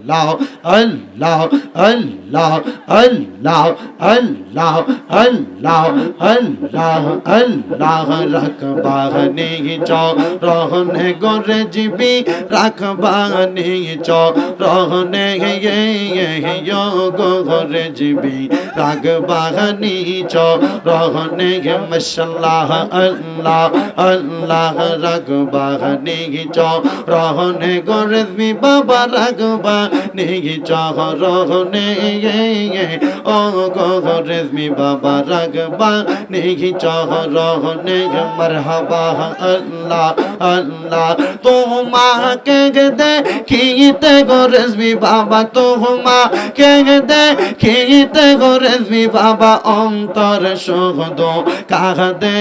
Allah, Allah, Allah, Allah, Allah, Allah, Allah, Allah, রাখবানি চরণে গোরে GB রাখবানি চরণে গোরে GB রাখবানি চরণে মাশাআল্লাহ আল্লাহ আল্লাহ রাখবানি চরণে গোরে জিবি বাবা রাখবা নেহি চরণে ও গো রেজমি বাবা রাগবা নেহি চরণে মারহাবা আল্লাহ আল্লাহ তোমাকে দেখিতে গো রেজমি বাবা তোমাকে দেখিতে গো রেজমি বাবা অন্তর সুখদ কাঁদে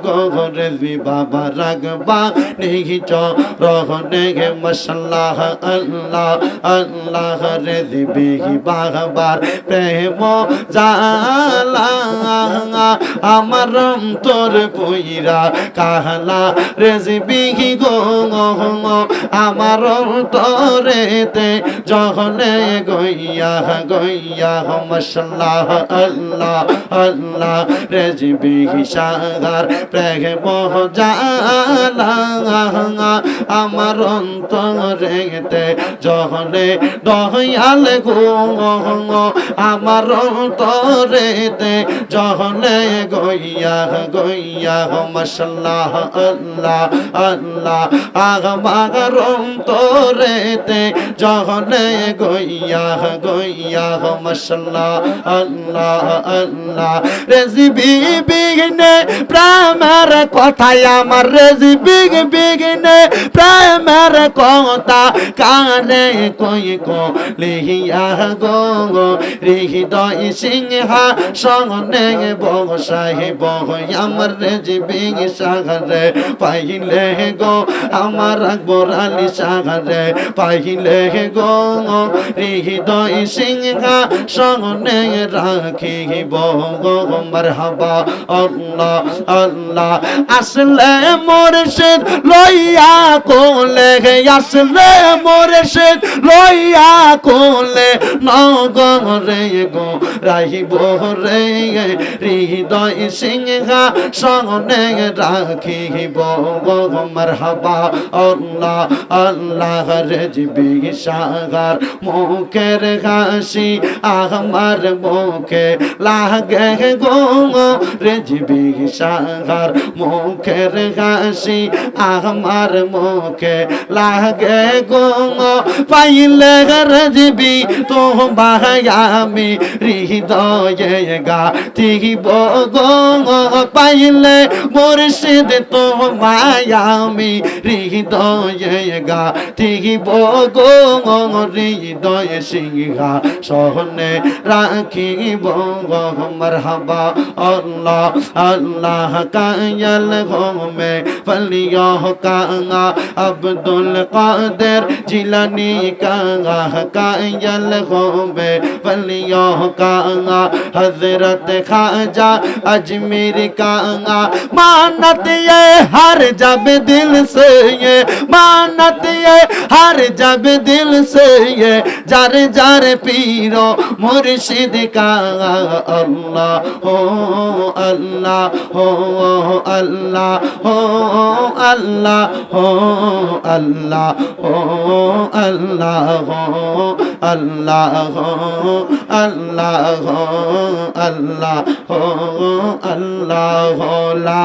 গো রেজমি বাবা রাগবা নেহি চরণে মাশাআল্লাহ আল্লাহ আল্লাহ রেজবি বাবার প্রেম জালা আমার অন্তর পইরা কাহলা রেজবি গো আমার অন্তরেতে জহলে গইয়া গইয়া মাশাআল্লাহ আল্লাহ আল্লাহ রেজবি সাগার প্রেম জালা আমার অন্তরেতে জহলে দয়াল গো আমার অন্তরেতে জহলে গইয়া গইয়া মাশাআল্লাহ আল্লাহ আল্লাহ আমার অন্তরেতে জহলে গইয়া গইয়া মাশাআল্লাহ আল্লাহ আল্লাহ রেজবি বিঘ্নে প্রেমের কথায় আমার রেজবি বিঘ্নে প্রেমের কথা কানে কই কো লিহিয়া গো হৃদয় সিংহা সঙ্গে বসাই বই আমার রেজবি সাগরে পাইলে গো আমার আকবর আলী সাগরে পাইলে গো হৃদয় সিংহা সঙ্গে রাখিব গো মারহাবা আল্লাহ আল্লাহ আসলে মুর্শিদ লইয়া কোলে আসলে মুর্শিদ লইয়া কোলে নগরে গো রাহিব রে হৃদয় সিংহা সঙ্গে রাখিব গো মারহাবা আল্লাহ আল্লাহ রেজবি সাগার মুখের হাসি আমার মুখে লাগে গো রেজবি সাগার মুখের হাসি আমার মুখে লাগে গো পাইলে রেজবি তো আমি হৃদয়ে গাথিব গো পাইলে মুর্শিদ তো আমি হৃদয়ে গাথিব গো হৃদয় সিংহা সহনে রাখিব গো মারহাবা আল্লাহ আল্লাহ কায়াল হোমে ফলিয়া কাঙ্গা আব্দুল কাদের জিলানি কাঙ্গা কায়াল হোমে ফলিয়া কাঙ্গা হযরত খাজা अजमेर कांगा मानत ये हर जब दिल से ये मानत ये हर जब दिल से ये जार जार पीरो मुर्शिद का अल्लाह हो अल्लाह हो अल्लाह हो अल्लाह हो अल्लाह हो अल्लाह हो अल्लाह हो अल्लाह हो अल्लाह हो अल्लाह ला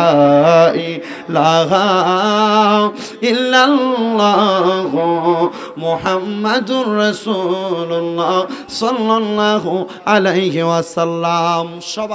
इलाहा इल्लल्लाह मुहम्मदुर रसूलुल्लाह सल्लल्लाहु अलैहि वसल्लम।